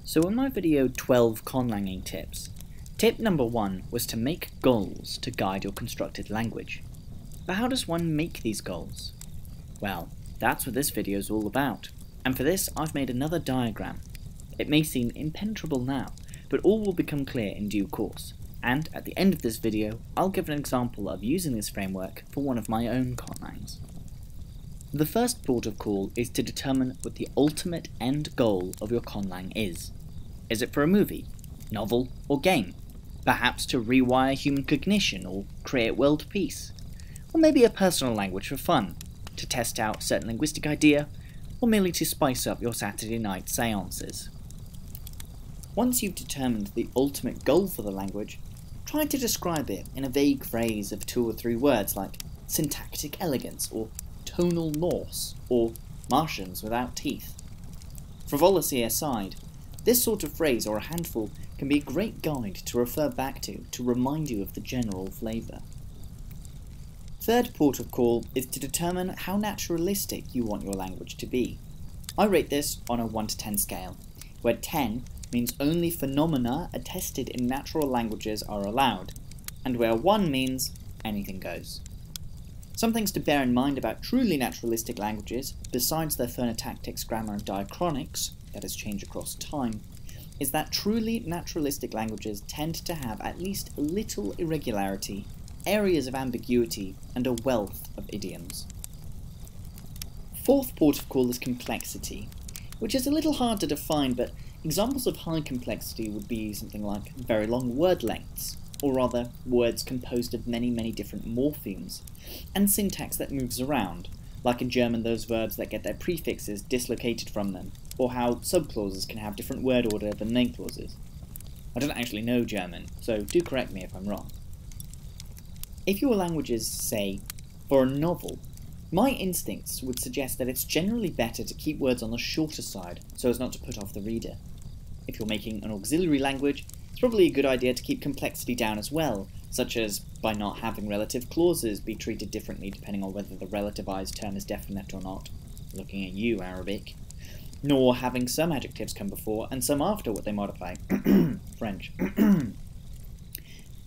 So in my video 12 conlanging tips, tip number 1 was to make goals to guide your constructed language. But how does one make these goals? Well, that's what this video is all about, and for this I've made another diagram. It may seem impenetrable now, but all will become clear in due course, and at the end of this video I'll give an example of using this framework for one of my own conlangs. The first port of call is to determine what the ultimate end goal of your conlang is. Is it for a movie, novel, or game? Perhaps to rewire human cognition or create world peace? Or maybe a personal language for fun, to test out a certain linguistic idea, or merely to spice up your Saturday night seances. Once you've determined the ultimate goal for the language, try to describe it in a vague phrase of 2 or 3 words like syntactic elegance, or tonal Norse, or Martians without teeth. Frivolity aside, this sort of phrase or a handful can be a great guide to refer back to remind you of the general flavour. Third port of call is to determine how naturalistic you want your language to be. I rate this on a 1 to 10 scale, where 10 means only phenomena attested in natural languages are allowed, and where 1 means anything goes. Some things to bear in mind about truly naturalistic languages, besides their phonotactics, grammar and diachronics, that is change across time, is that truly naturalistic languages tend to have at least a little irregularity, areas of ambiguity, and a wealth of idioms. Fourth port of call is complexity, which is a little hard to define, but examples of high complexity would be something like very long word lengths, or rather, words composed of many different morphemes, and syntax that moves around, like in German those verbs that get their prefixes dislocated from them, or how subclauses can have different word order than name clauses. I don't actually know German, so do correct me if I'm wrong. If your language is, say, for a novel, my instincts would suggest that it's generally better to keep words on the shorter side, so as not to put off the reader. If you're making an auxiliary language, it's probably a good idea to keep complexity down as well, such as by not having relative clauses be treated differently depending on whether the relativized term is definite or not, looking at you, Arabic, nor having some adjectives come before and some after what they modify, French.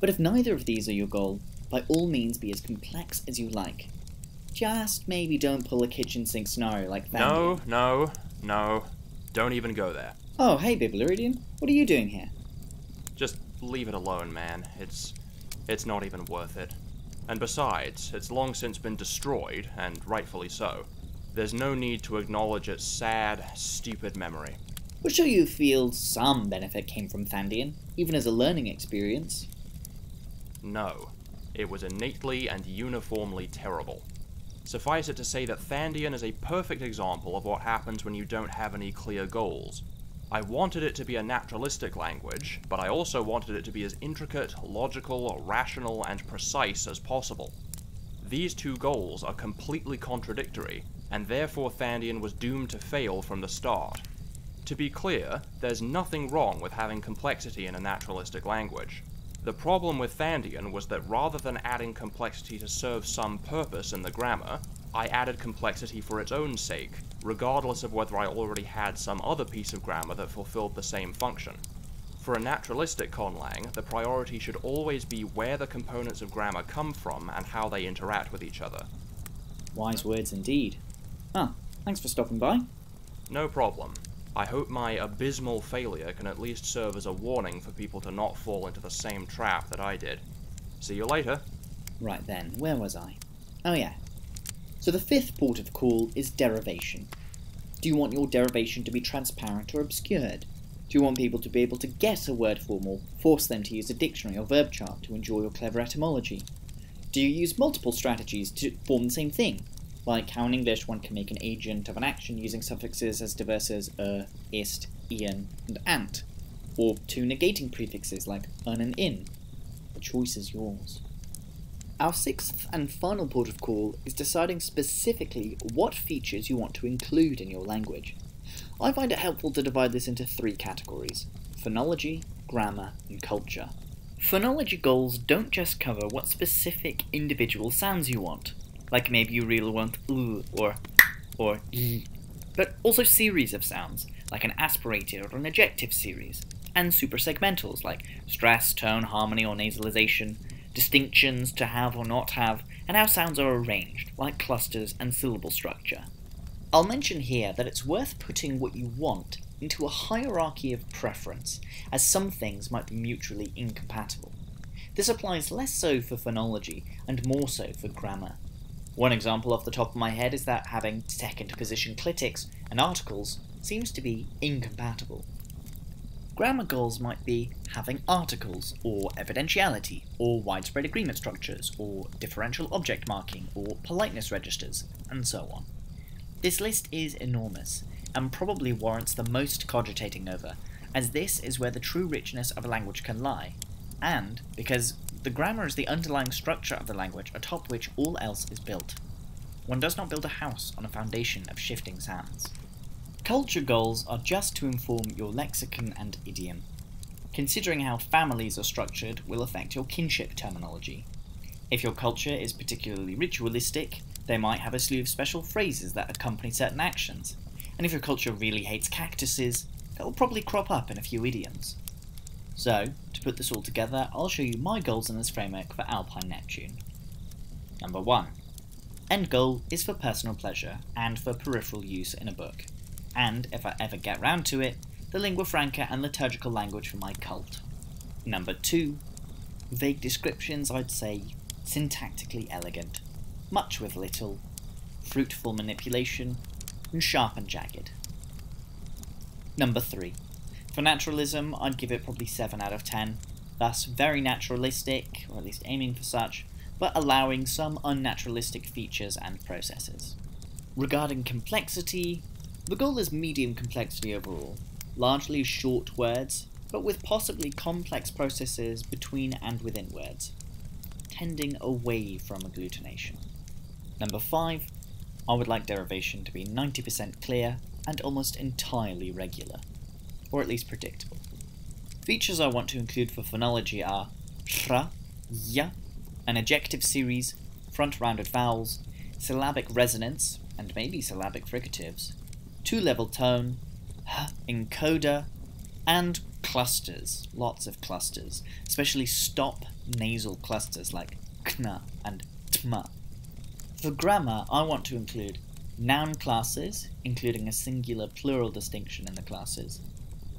But if neither of these are your goal, by all means be as complex as you like. Just maybe don't pull a kitchen sink scenario like that. No, don't even go there. Oh, hey Biblaridion, what are you doing here? Just leave it alone, man. It's not even worth it. And besides, it's long since been destroyed, and rightfully so. There's no need to acknowledge its sad, stupid memory. We're sure you feel some benefit came from Thandian, even as a learning experience. No. It was innately and uniformly terrible. Suffice it to say that Thandian is a perfect example of what happens when you don't have any clear goals. I wanted it to be a naturalistic language, but I also wanted it to be as intricate, logical, rational, and precise as possible. These 2 goals are completely contradictory, and therefore Thandian was doomed to fail from the start. To be clear, there's nothing wrong with having complexity in a naturalistic language. The problem with Thandian was that rather than adding complexity to serve some purpose in the grammar, I added complexity for its own sake, regardless of whether I already had some other piece of grammar that fulfilled the same function. For a naturalistic conlang, the priority should always be where the components of grammar come from and how they interact with each other. Wise words indeed. Thanks for stopping by. No problem. I hope my abysmal failure can at least serve as a warning for people to not fall into the same trap that I did. See you later. Right then, where was I? Oh yeah. So the 5th port of call is derivation. Do you want your derivation to be transparent or obscured? Do you want people to be able to guess a word form or force them to use a dictionary or verb chart to enjoy your clever etymology? Do you use multiple strategies to form the same thing? Like how in English one can make an agent of an action using suffixes as diverse as ist, ian, and ant, or 2 negating prefixes like un and in. The choice is yours. Our 6th and final port of call is deciding specifically what features you want to include in your language. I find it helpful to divide this into 3 categories: phonology, grammar, and culture. Phonology goals don't just cover what specific individual sounds you want, like maybe you really want or but also series of sounds, like an aspirated or an ejective series, and suprasegmentals, like stress, tone, harmony, or nasalization, distinctions to have or not have, and how sounds are arranged, like clusters and syllable structure. I'll mention here that it's worth putting what you want into a hierarchy of preference, as some things might be mutually incompatible. This applies less so for phonology, and more so for grammar. One example off the top of my head is that having second position clitics and articles seems to be incompatible. Grammar goals might be having articles, or evidentiality, or widespread agreement structures, or differential object marking, or politeness registers, and so on. This list is enormous, and probably warrants the most cogitating over, as this is where the true richness of a language can lie, and because the grammar is the underlying structure of the language atop which all else is built. One does not build a house on a foundation of shifting sands. Culture goals are just to inform your lexicon and idiom. Considering how families are structured will affect your kinship terminology. If your culture is particularly ritualistic, they might have a slew of special phrases that accompany certain actions, and if your culture really hates cactuses, that will probably crop up in a few idioms. So, to put this all together, I'll show you my goals in this framework for Alpine Neptune. Number 1. Endgoal is for personal pleasure and for peripheral use in a book, and, if I ever get round to it, the lingua franca and liturgical language for my cult. Number 2. Vague descriptions, I'd say syntactically elegant, much with little, fruitful manipulation, and sharp and jagged. Number 3. For naturalism, I'd give it probably 7 out of 10, thus very naturalistic, or at least aiming for such, but allowing some unnaturalistic features and processes. Regarding complexity, the goal is medium complexity overall, largely short words, but with possibly complex processes between and within words, tending away from agglutination. Number 5, I would like derivation to be 90% clear and almost entirely regular, or at least predictable. Features I want to include for phonology are ra, ya, an ejective series, front-rounded vowels, syllabic resonance, and maybe syllabic fricatives, two-level tone, h encoder, and clusters, lots of clusters, especially stop nasal clusters like kna and tma. For grammar, I want to include noun classes, including a singular plural distinction in the classes,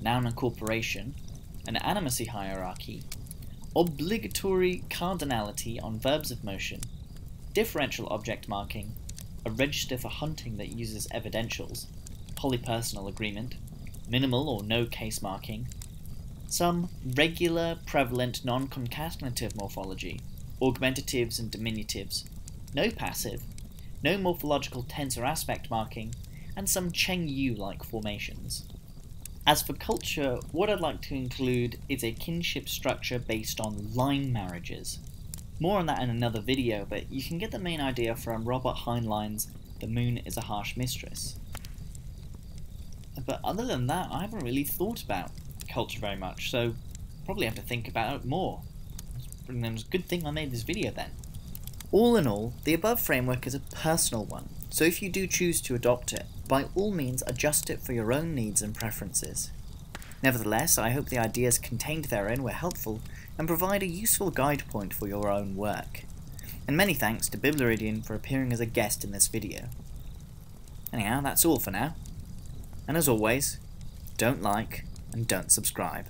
noun incorporation, an animacy hierarchy, obligatory cardinality on verbs of motion, differential object marking, a register for hunting that uses evidentials, polypersonal agreement, minimal or no case marking, some regular, prevalent, non-concatenative morphology, augmentatives and diminutives, no passive, no morphological tense or aspect marking, and some Cheng-Yu-like formations. As for culture, what I'd like to include is a kinship structure based on line marriages. More on that in another video, but you can get the main idea from Robert Heinlein's The Moon is a Harsh Mistress. But other than that, I haven't really thought about culture very much, so probably have to think about it more. And it was a good thing I made this video then. All in all, the above framework is a personal one, so if you do choose to adopt it, by all means adjust it for your own needs and preferences. Nevertheless, I hope the ideas contained therein were helpful and provide a useful guide point for your own work. And many thanks to Biblaridion for appearing as a guest in this video. Anyhow, that's all for now. And as always, don't like and don't subscribe.